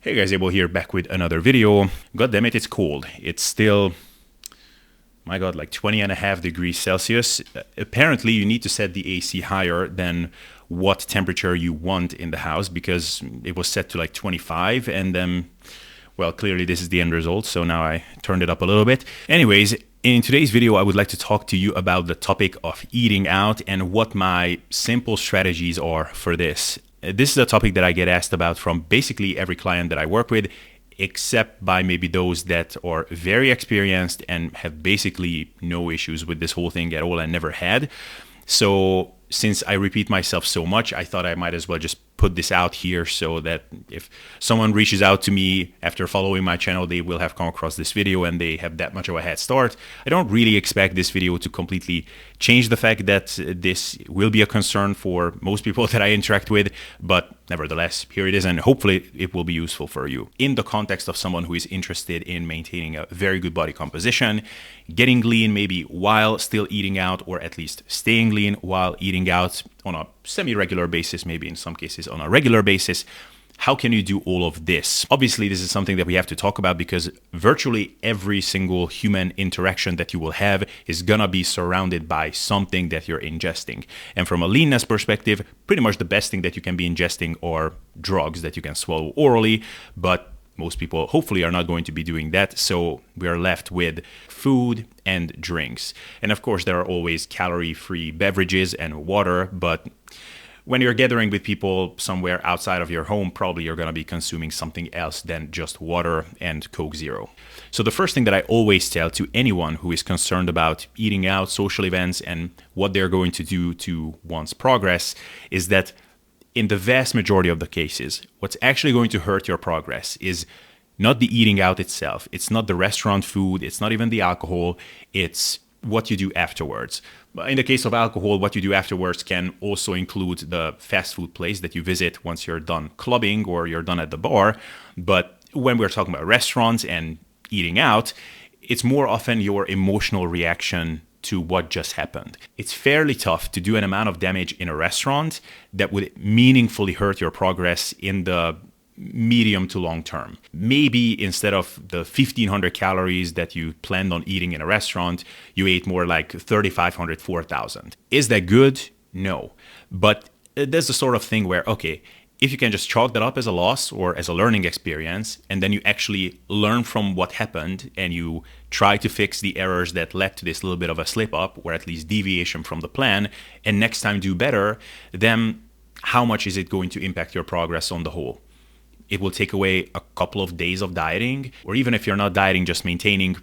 Hey guys, Abel here, back with another video. God damn it, it's cold. It's still, my God, like 20.5 degrees Celsius. Apparently you need to set the AC higher than what temperature you want in the house, because it was set to like 25 and then, well, clearly this is the end result. So now I turned it up a little bit. Anyways, in today's video, I would like to talk to you about the topic of eating out and what my simple strategies are for this. This is a topic that I get asked about from basically every client that I work with, except by maybe those that are very experienced and have basically no issues with this whole thing at all and never had. So since I repeat myself so much, I thought I might as well just put this out here so that if someone reaches out to me after following my channel, they will have come across this video and they have that much of a head start. I don't really expect this video to completely change the fact that this will be a concern for most people that I interact with, but nevertheless, here it is, and hopefully it will be useful for you in the context of someone who is interested in maintaining a very good body composition, getting lean maybe while still eating out, or at least staying lean while eating out on a semi-regular basis, maybe in some cases on a regular basis. How can you do all of this? Obviously, this is something that we have to talk about because virtually every single human interaction that you will have is gonna be surrounded by something that you're ingesting. And from a leanness perspective, pretty much the best thing that you can be ingesting are drugs that you can swallow orally, but most people hopefully are not going to be doing that, so we are left with food and drinks. And of course, there are always calorie-free beverages and water, but when you're gathering with people somewhere outside of your home, probably you're going to be consuming something else than just water and Coke Zero. So the first thing that I always tell to anyone who is concerned about eating out, social events, and what they're going to do to one's progress is that in the vast majority of the cases, what's actually going to hurt your progress is not the eating out itself. It's not the restaurant food. It's not even the alcohol. It's what you do afterwards. In the case of alcohol, what you do afterwards can also include the fast food place that you visit once you're done clubbing or you're done at the bar. But when we're talking about restaurants and eating out, it's more often your emotional reaction to what just happened. It's fairly tough to do an amount of damage in a restaurant that would meaningfully hurt your progress in the medium to long term. Maybe instead of the 1,500 calories that you planned on eating in a restaurant, you ate more like 3,500, 4,000. Is that good? No. But there's the sort of thing where, okay, if you can just chalk that up as a loss or as a learning experience, and then you actually learn from what happened and you try to fix the errors that led to this little bit of a slip up, or at least deviation from the plan, and next time do better, then how much is it going to impact your progress on the whole? It will take away a couple of days of dieting, or even if you're not dieting, just maintaining,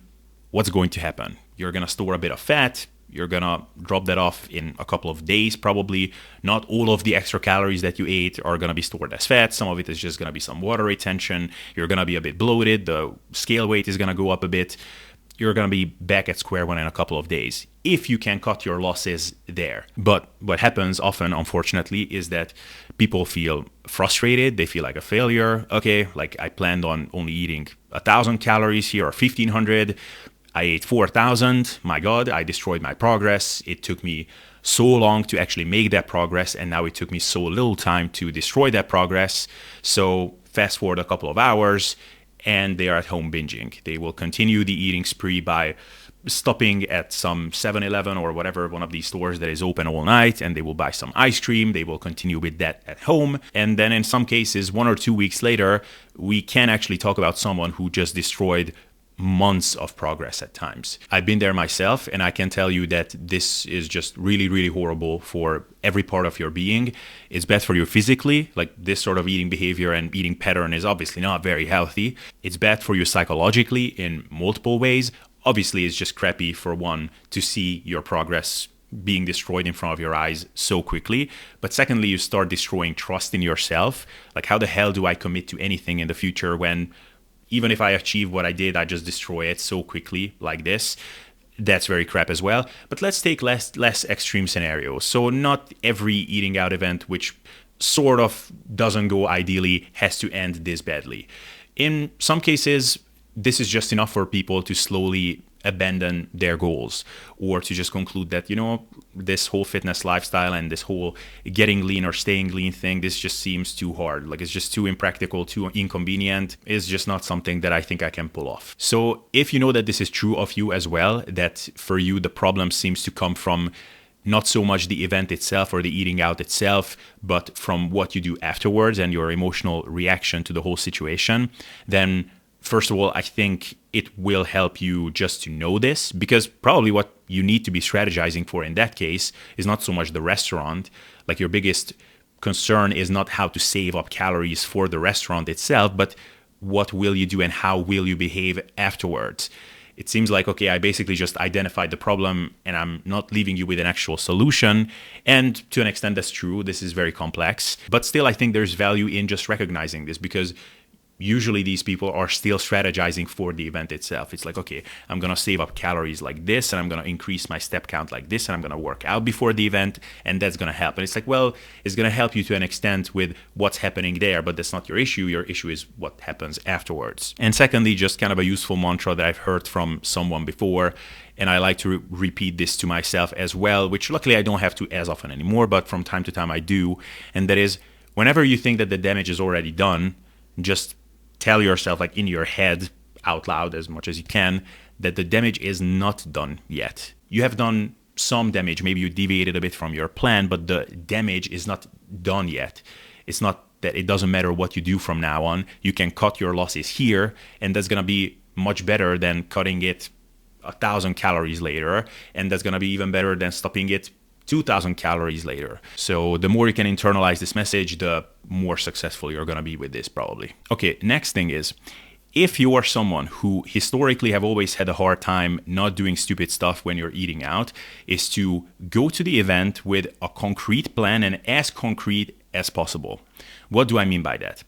what's going to happen? You're going to store a bit of fat. You're going to drop that off in a couple of days, probably. Not all of the extra calories that you ate are going to be stored as fat. Some of it is just going to be some water retention. You're going to be a bit bloated. The scale weight is going to go up a bit. You're going to be back at square one in a couple of days, if you can cut your losses there. But what happens often, unfortunately, is that people feel frustrated. They feel like a failure. Okay, like I planned on only eating 1,000 calories here, or 1,500. I ate 4,000. My God, I destroyed my progress. It took me so long to actually make that progress, and now it took me so little time to destroy that progress. So fast forward a couple of hours, and they are at home binging. They will continue the eating spree by stopping at some 7-Eleven or whatever, one of these stores that is open all night, and they will buy some ice cream. They will continue with that at home. And then in some cases, 1 or 2 weeks later, we can actually talk about someone who just destroyed months of progress at times. I've been there myself, and I can tell you that this is just really, really horrible for every part of your being. It's bad for you physically, like this sort of eating behavior and eating pattern is obviously not very healthy. It's bad for you psychologically in multiple ways. Obviously, it's just crappy for one to see your progress being destroyed in front of your eyes so quickly. But secondly, you start destroying trust in yourself. Like, how the hell do I commit to anything in the future when even if I achieve what I did, I just destroy it so quickly like this? That's very crap as well. But let's take less extreme scenarios. So not every eating out event, which sort of doesn't go ideally, has to end this badly. In some cases, this is just enough for people to slowly abandon their goals, or to just conclude that, this whole fitness lifestyle and this whole getting lean or staying lean thing, this just seems too hard. Like, it's just too impractical, too inconvenient. It's just not something that I think I can pull off. So if you know that this is true of you as well, that for you the problem seems to come from not so much the event itself or the eating out itself, but from what you do afterwards and your emotional reaction to the whole situation, then first of all, I think it will help you just to know this, because probably what you need to be strategizing for in that case is not so much the restaurant. Like, your biggest concern is not how to save up calories for the restaurant itself, but what will you do and how will you behave afterwards. It seems like, okay, I basically just identified the problem and I'm not leaving you with an actual solution. And to an extent, that's true. This is very complex. But still, I think there's value in just recognizing this, because usually these people are still strategizing for the event itself. It's like, okay, I'm going to save up calories like this, and I'm going to increase my step count like this, and I'm going to work out before the event, and that's going to help. And it's like, well, it's going to help you to an extent with what's happening there, but that's not your issue. Your issue is what happens afterwards. And secondly, just kind of a useful mantra that I've heard from someone before, and I like to repeat this to myself as well, which luckily I don't have to as often anymore, but from time to time I do. And that is, whenever you think that the damage is already done, just tell yourself, like in your head, out loud as much as you can, that the damage is not done yet. You have done some damage. Maybe you deviated a bit from your plan, but the damage is not done yet. It's not that it doesn't matter what you do from now on. You can cut your losses here, and that's going to be much better than cutting it 1,000 calories later. And that's going to be even better than stopping it 2,000 calories later. So the more you can internalize this message, the more successful you're going to be with this, probably. Okay, next thing is, if you are someone who historically have always had a hard time not doing stupid stuff when you're eating out, is to go to the event with a concrete plan, and as concrete as possible. What do I mean by that?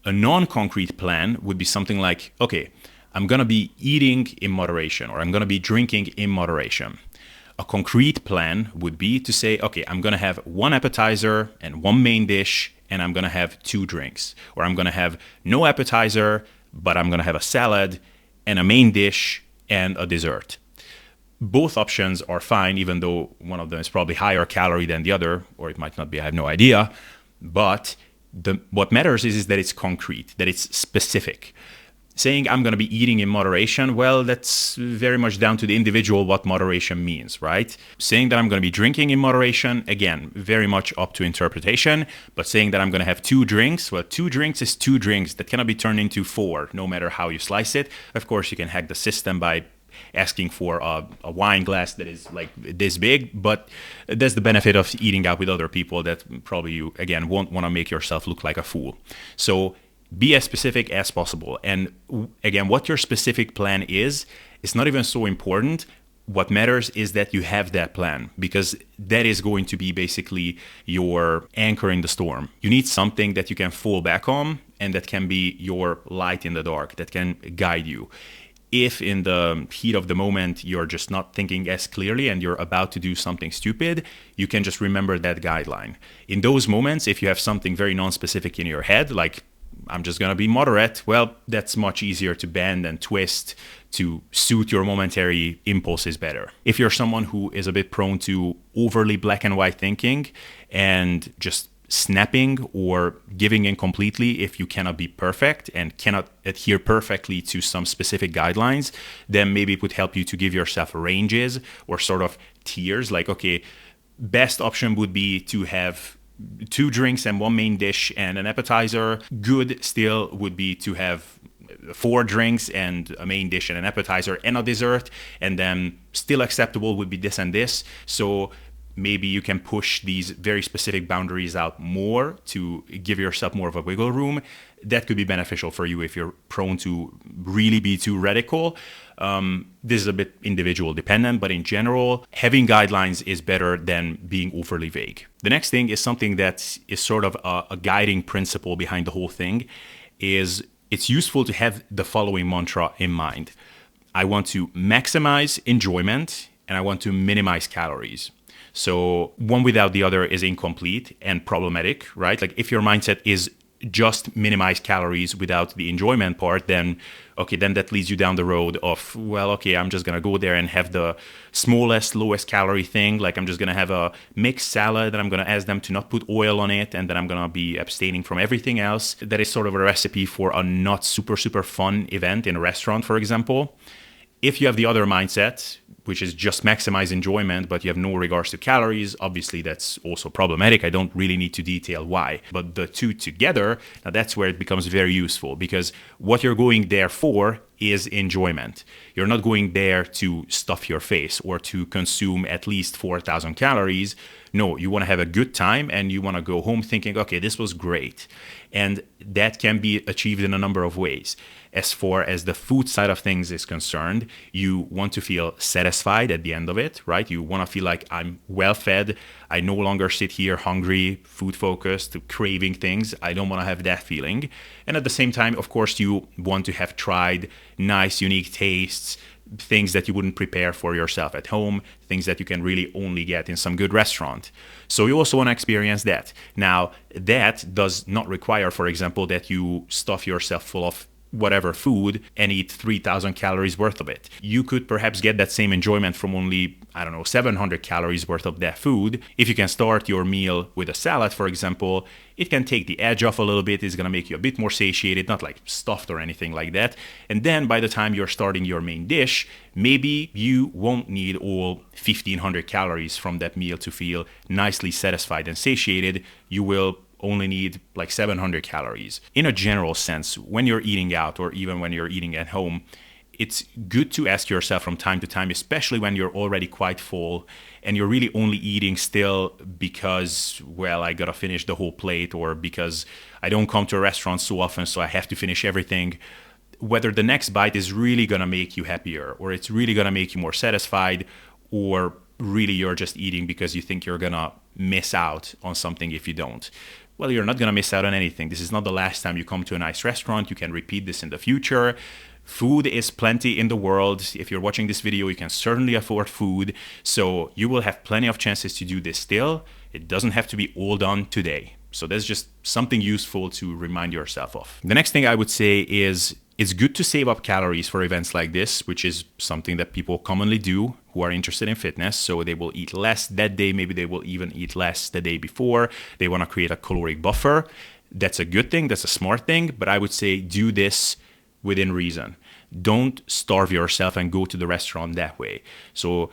A non-concrete plan would be something like, okay, I'm going to be eating in moderation, or I'm going to be drinking in moderation. A concrete plan would be to say, okay, I'm going to have one appetizer and one main dish, and I'm going to have 2 drinks. Or I'm going to have no appetizer, but I'm going to have a salad and a main dish and a dessert. Both options are fine, even though one of them is probably higher calorie than the other, or it might not be, I have no idea. But what matters is that it's concrete, that it's specific. Saying I'm going to be eating in moderation, well, that's very much down to the individual what moderation means, right? Saying that I'm going to be drinking in moderation, again, very much up to interpretation. But saying that I'm going to have 2 drinks, well, 2 drinks is 2 drinks. That cannot be turned into 4, no matter how you slice it. Of course, you can hack the system by asking for a wine glass that is like this big, but that's the benefit of eating out with other people, that probably you, again, won't want to make yourself look like a fool. So be as specific as possible. And again, what your specific plan is not even so important. What matters is that you have that plan, because that is going to be basically your anchor in the storm. You need something that you can fall back on, and that can be your light in the dark, that can guide you. If in the heat of the moment you're just not thinking as clearly and you're about to do something stupid, you can just remember that guideline. In those moments, if you have something very non-specific in your head, like I'm just going to be moderate, well, that's much easier to bend and twist to suit your momentary impulses better. If you're someone who is a bit prone to overly black and white thinking and just snapping or giving in completely if you cannot be perfect and cannot adhere perfectly to some specific guidelines, then maybe it would help you to give yourself ranges or sort of tiers. Like, okay, best option would be to have 2 drinks and 1 main dish and an appetizer. Good still would be to have 4 drinks and a main dish and an appetizer and a dessert. And then still acceptable would be this and this. So maybe you can push these very specific boundaries out more to give yourself more of a wiggle room. That could be beneficial for you if you're prone to really be too radical. This is a bit individual dependent, but in general, having guidelines is better than being overly vague. The next thing is something that is sort of a guiding principle behind the whole thing, is it's useful to have the following mantra in mind. I want to maximize enjoyment and I want to minimize calories. So one without the other is incomplete and problematic, right? Like if your mindset is just minimize calories without the enjoyment part, then okay, then that leads you down the road of, well, okay, I'm just gonna go there and have the smallest, lowest calorie thing. Like I'm just gonna have a mixed salad and I'm gonna ask them to not put oil on it, and then I'm gonna be abstaining from everything else. That is sort of a recipe for a not super, super fun event in a restaurant, for example. If you have the other mindset, which is just maximize enjoyment, but you have no regards to calories, obviously that's also problematic. I don't really need to detail why. But the two together, now that's where it becomes very useful, because what you're going there for is enjoyment. You're not going there to stuff your face or to consume at least 4,000 calories. No, you want to have a good time and you want to go home thinking, okay, this was great. And that can be achieved in a number of ways. As far as the food side of things is concerned, you want to feel satisfied at the end of it, right? You want to feel like I'm well fed. I no longer sit here hungry, food focused, craving things. I don't want to have that feeling. And at the same time, of course, you want to have tried nice, unique tastes, things that you wouldn't prepare for yourself at home, things that you can really only get in some good restaurant. So you also want to experience that. Now, that does not require, for example, that you stuff yourself full of whatever food and eat 3,000 calories worth of it. You could perhaps get that same enjoyment from only, 700 calories worth of that food. If you can start your meal with a salad, for example, it can take the edge off a little bit. It's going to make you a bit more satiated, not like stuffed or anything like that. And then by the time you're starting your main dish, maybe you won't need all 1,500 calories from that meal to feel nicely satisfied and satiated. You will only need like 700 calories. In a general sense, when you're eating out or even when you're eating at home, it's good to ask yourself from time to time, especially when you're already quite full and you're really only eating still because, well, I gotta finish the whole plate, or because I don't come to a restaurant so often, so I have to finish everything. Whether the next bite is really gonna make you happier, or it's really gonna make you more satisfied, or really you're just eating because you think you're gonna miss out on something if you don't. Well, you're not going to miss out on anything. This is not the last time you come to a nice restaurant. You can repeat this in the future. Food is plenty in the world. If you're watching this video, you can certainly afford food. So you will have plenty of chances to do this still. It doesn't have to be all done today. So that's just something useful to remind yourself of. The next thing I would say is it's good to save up calories for events like this, which is something that people commonly do who are interested in fitness. So they will eat less that day. Maybe they will even eat less the day before. They want to create a caloric buffer. That's a good thing. That's a smart thing. But I would say do this within reason. Don't starve yourself and go to the restaurant that way. So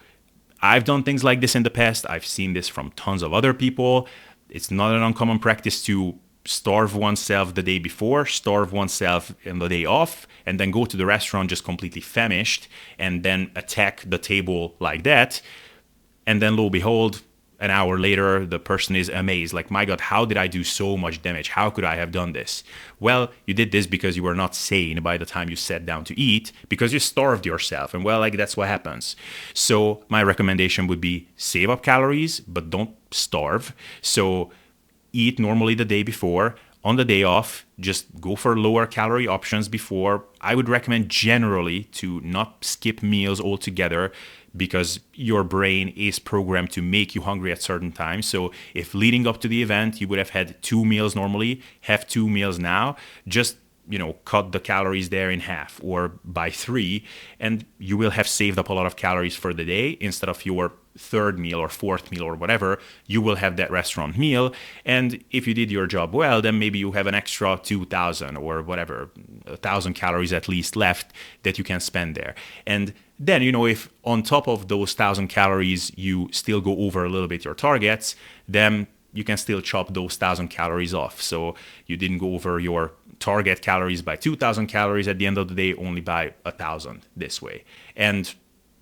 I've done things like this in the past. I've seen this from tons of other people. It's not an uncommon practice to starve oneself the day before, starve oneself on the day off, and then go to the restaurant just completely famished and then attack the table like that. And then lo and behold, an hour later, the person is amazed. Like, my God, how did I do so much damage? How could I have done this? Well, you did this because you were not sane by the time you sat down to eat, because you starved yourself. And well, like, that's what happens. So my recommendation would be save up calories, but don't starve. So eat normally the day before. On the day off, just go for lower calorie options before. I would recommend generally to not skip meals altogether, because your brain is programmed to make you hungry at certain times. So if leading up to the event, you would have had 2 meals normally, have 2 meals now, just cut the calories there in half or by 3, and you will have saved up a lot of calories for the day. Instead of your third meal or fourth meal or whatever, you will have that restaurant meal. And if you did your job well, then maybe you have an extra 2,000 or whatever, 1,000 calories at least left that you can spend there. And then, if on top of those 1,000 calories, you still go over a little bit your targets, then you can still chop those 1,000 calories off. So you didn't go over your target calories by 2,000 calories at the end of the day, only by 1,000 this way. And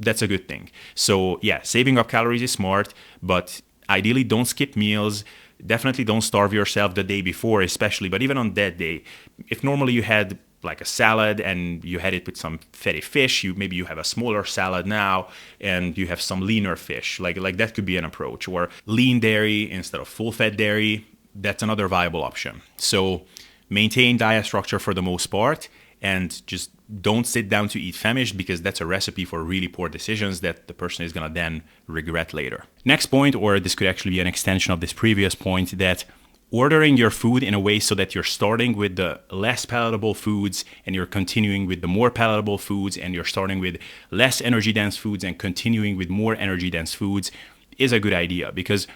that's a good thing. So yeah, saving up calories is smart, but ideally don't skip meals. Definitely don't starve yourself the day before, especially, but even on that day, if normally you had like a salad and you had it with some fatty fish, maybe you have a smaller salad now and you have some leaner fish, like that could be an approach. Or lean dairy instead of full fat dairy, that's another viable option. So maintain diet structure for the most part, and just don't sit down to eat famished, because that's a recipe for really poor decisions that the person is going to then regret later. Next point, or this could actually be an extension of this previous point, that ordering your food in a way so that you're starting with the less palatable foods and you're continuing with the more palatable foods, and you're starting with less energy dense foods and continuing with more energy dense foods is a good idea, because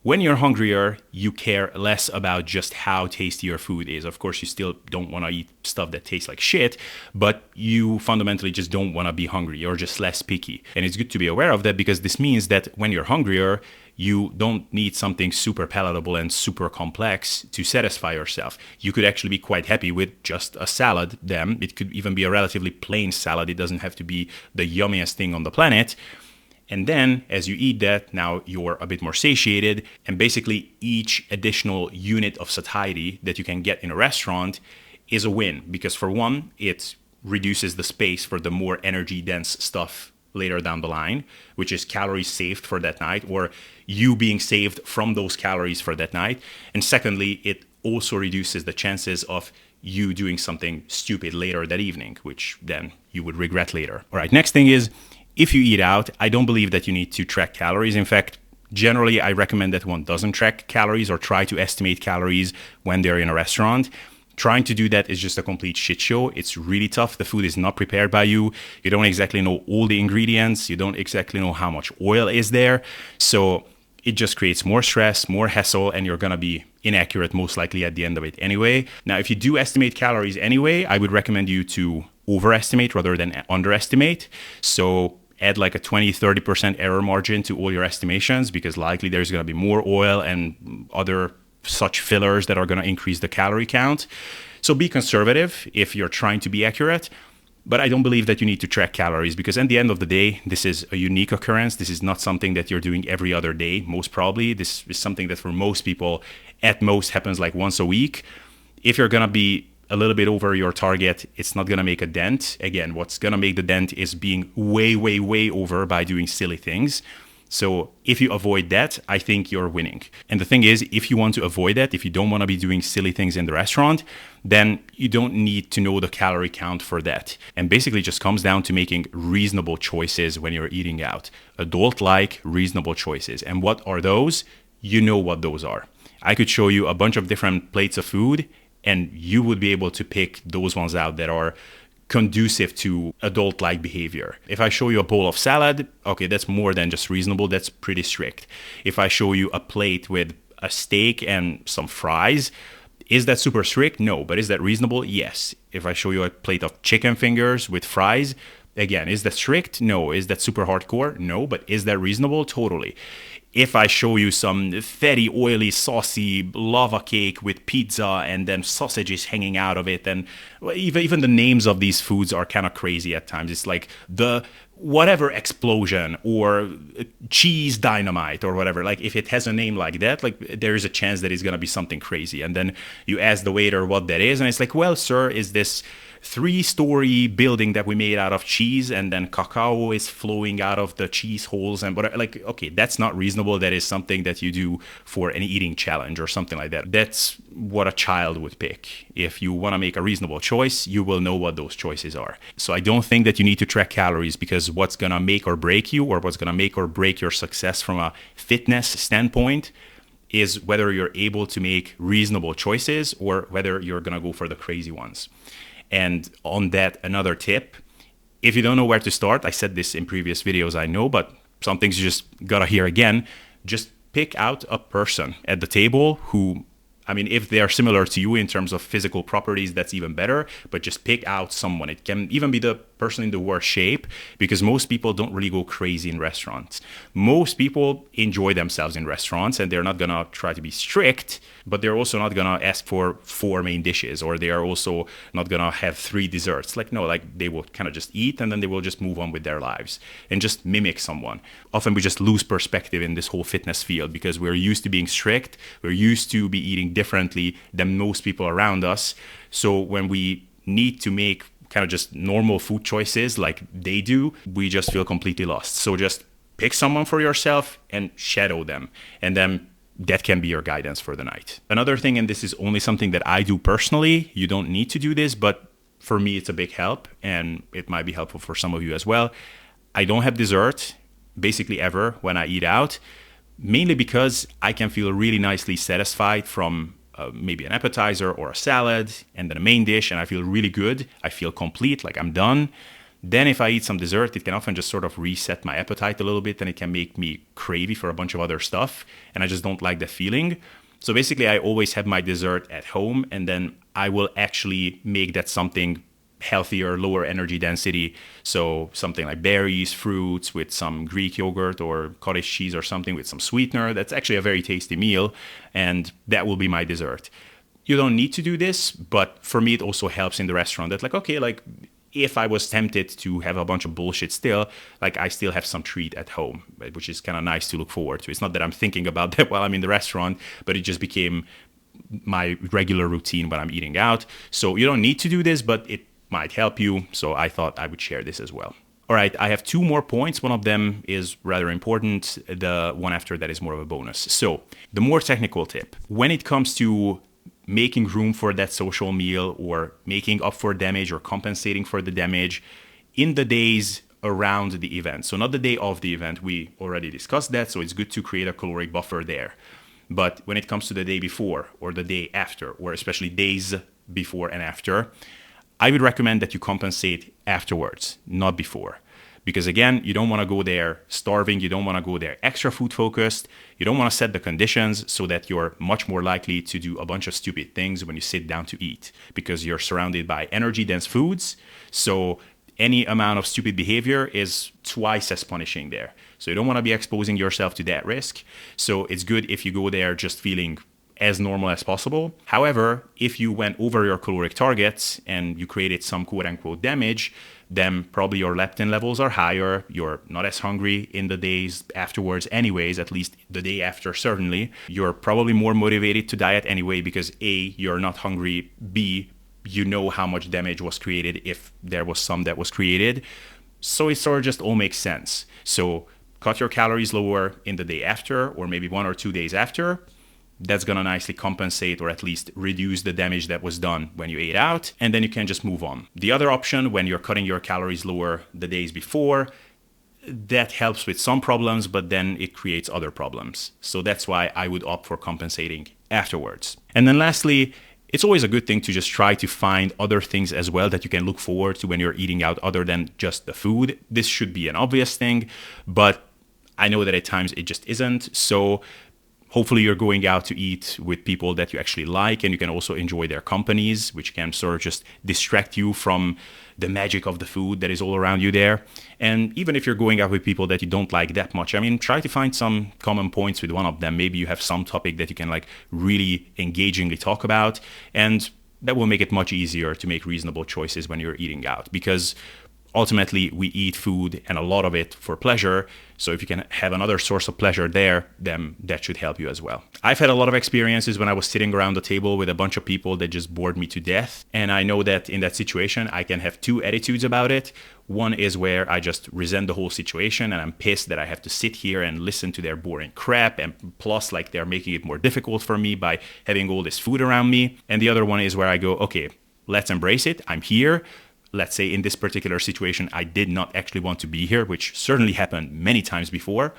when you're hungrier, you care less about just how tasty your food is. Of course, you still don't want to eat stuff that tastes like shit, but you fundamentally just don't want to be hungry. You're just less picky. And it's good to be aware of that, because this means that when you're hungrier, you don't need something super palatable and super complex to satisfy yourself. You could actually be quite happy with just a salad. Then it could even be a relatively plain salad. It doesn't have to be the yummiest thing on the planet. And then as you eat that, now you're a bit more satiated, and basically each additional unit of satiety that you can get in a restaurant is a win, because for one, it reduces the space for the more energy dense stuff later down the line, which is calories saved for that night, or you being saved from those calories for that night. And secondly, it also reduces the chances of you doing something stupid later that evening, which then you would regret later. All right, next thing is, if you eat out, I don't believe that you need to track calories. In fact, generally, I recommend that one doesn't track calories or try to estimate calories when they're in a restaurant. Trying to do that is just a complete shit show. It's really tough. The food is not prepared by you. You don't exactly know all the ingredients. You don't exactly know how much oil is there. So it just creates more stress, more hassle, and you're going to be inaccurate most likely at the end of it anyway. Now, if you do estimate calories anyway, I would recommend you to overestimate rather than underestimate. So add like a 20-30% error margin to all your estimations, because likely there's going to be more oil and other such fillers that are going to increase the calorie count. So be conservative if you're trying to be accurate. But I don't believe that you need to track calories, because at the end of the day, this is a unique occurrence. This is not something that you're doing every other day. Most probably, this is something that for most people at most happens like once a week. If you're going to be a little bit over your target, it's not going to make a dent. Again, what's going to make the dent is being way, way, way over by doing silly things. So if you avoid that, I think you're winning. And the thing is, if you want to avoid that, if you don't want to be doing silly things in the restaurant, then you don't need to know the calorie count for that. And basically it just comes down to making reasonable choices when you're eating out. Adult-like reasonable choices. And what are those? You know what those are. I could show you a bunch of different plates of food, and you would be able to pick those ones out that are conducive to adult-like behavior. If I show you a bowl of salad, okay, that's more than just reasonable, that's pretty strict. If I show you a plate with a steak and some fries, is that super strict? No. But is that reasonable? Yes. If I show you a plate of chicken fingers with fries, again, is that strict? No. Is that super hardcore? No. But is that reasonable? Totally. If I show you some fatty, oily, saucy lava cake with pizza and then sausages hanging out of it, and even the names of these foods are kind of crazy at times. It's like the whatever explosion or cheese dynamite or whatever. Like if it has a name like that, like there is a chance that it's going to be something crazy. And then you ask the waiter what that is, and it's like, well, sir, is this 3-story building that we made out of cheese, and then cacao is flowing out of the cheese holes and whatever. Like, okay, that's not reasonable. That is something that you do for an eating challenge or something like that. That's what a child would pick. If you want to make a reasonable choice, you will know what those choices are. So I don't think that you need to track calories, because what's going to make or break you, or what's going to make or break your success from a fitness standpoint, is whether you're able to make reasonable choices or whether you're going to go for the crazy ones. And on that, another tip, if you don't know where to start, I said this in previous videos, I know, but some things you just gotta hear again, just pick out a person at the table who, I mean, if they are similar to you in terms of physical properties, that's even better, but just pick out someone. It can even be the person in the worst shape, because most people don't really go crazy in restaurants. Most people enjoy themselves in restaurants, and they're not gonna try to be strict, but they're also not gonna ask for 4 main dishes, or they are also not gonna have 3 desserts. Like, no, like they will kind of just eat, and then they will just move on with their lives and just mimic someone. Often we just lose perspective in this whole fitness field, because we're used to being strict, we're used to be eating differently than most people around us. So when we need to make kind of just normal food choices like they do, we just feel completely lost. So just pick someone for yourself and shadow them, and then that can be your guidance for the night. Another thing, and this is only something that I do personally, you don't need to do this, but for me it's a big help, and it might be helpful for some of you as well. I don't have dessert basically ever when I eat out, mainly because I can feel really nicely satisfied from maybe an appetizer or a salad, and then a main dish, and I feel really good. I feel complete, like I'm done. Then if I eat some dessert, it can often just sort of reset my appetite a little bit, and it can make me cravey for a bunch of other stuff, and I just don't like that feeling. So basically, I always have my dessert at home, and then I will actually make that something healthier, lower energy density. So something like berries, fruits with some Greek yogurt or cottage cheese or something with some sweetener. That's actually a very tasty meal, and that will be my dessert. You don't need to do this, but for me, it also helps in the restaurant. That like, okay, like if I was tempted to have a bunch of bullshit still, like I still have some treat at home, which is kind of nice to look forward to. It's not that I'm thinking about that while I'm in the restaurant, but it just became my regular routine when I'm eating out. So you don't need to do this, but it might help you. So I thought I would share this as well. All right, I have two more points. One of them is rather important. The one after that is more of a bonus. So the more technical tip, when it comes to making room for that social meal or making up for damage or compensating for the damage in the days around the event. So not the day of the event, we already discussed that, so it's good to create a caloric buffer there. But when it comes to the day before or the day after, or especially days before and after, I would recommend that you compensate afterwards, not before. Because again, you don't want to go there starving, you don't want to go there extra food focused, you don't want to set the conditions so that you're much more likely to do a bunch of stupid things when you sit down to eat, because you're surrounded by energy dense foods. So any amount of stupid behavior is twice as punishing there. So you don't want to be exposing yourself to that risk. So it's good if you go there just feeling as normal as possible. However, if you went over your caloric targets and you created some quote unquote damage, then probably your leptin levels are higher. You're not as hungry in the days afterwards anyways, at least the day after certainly. You're probably more motivated to diet anyway because A, you're not hungry, B, you know how much damage was created if there was some that was created. So it sort of just all makes sense. So cut your calories lower in the day after, or maybe 1 or 2 days after. That's going to nicely compensate or at least reduce the damage that was done when you ate out. And then you can just move on. The other option, when you're cutting your calories lower the days before, that helps with some problems, but then it creates other problems. So that's why I would opt for compensating afterwards. And then lastly, it's always a good thing to just try to find other things as well that you can look forward to when you're eating out other than just the food. This should be an obvious thing, but I know that at times it just isn't. So hopefully you're going out to eat with people that you actually like, and you can also enjoy their companies, which can sort of just distract you from the magic of the food that is all around you there. And even if you're going out with people that you don't like that much, I mean, try to find some common points with one of them. Maybe you have some topic that you can like really engagingly talk about, and that will make it much easier to make reasonable choices when you're eating out, because ultimately, we eat food and a lot of it for pleasure. So if you can have another source of pleasure there, then that should help you as well. I've had a lot of experiences when I was sitting around the table with a bunch of people that just bored me to death. And I know that in that situation, I can have two attitudes about it. One is where I just resent the whole situation and I'm pissed that I have to sit here and listen to their boring crap. And plus, like, they're making it more difficult for me by having all this food around me. And the other one is where I go, okay, let's embrace it. I'm here. Let's say in this particular situation, I did not actually want to be here, which certainly happened many times before.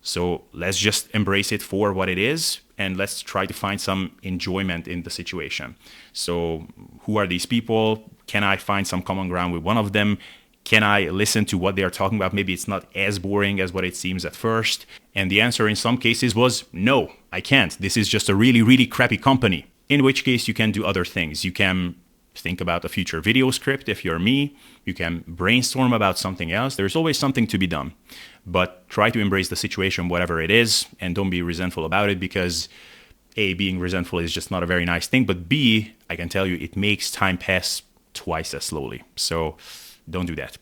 So let's just embrace it for what it is, and let's try to find some enjoyment in the situation. So who are these people? Can I find some common ground with one of them? Can I listen to what they're talking about? Maybe it's not as boring as what it seems at first. And the answer in some cases was, no, I can't. This is just a really, really crappy company. In which case you can do other things. You can think about a future video script if you're me. You can brainstorm about something else. There's always something to be done. But try to embrace the situation, whatever it is, and don't be resentful about it, because A, being resentful is just not a very nice thing, but B, I can tell you it makes time pass twice as slowly. So don't do that.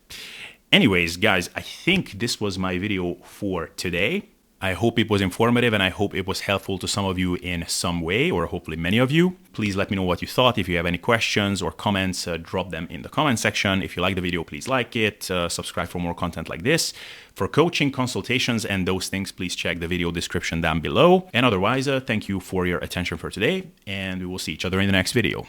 Anyways, guys, I think this was my video for today. I hope it was informative and I hope it was helpful to some of you in some way, or hopefully many of you. Please let me know what you thought. If you have any questions or comments, drop them in the comment section. If you like the video, please like it, subscribe for more content like this. For coaching, consultations, and those things, please check the video description down below. And otherwise, thank you for your attention for today, and we will see each other in the next video.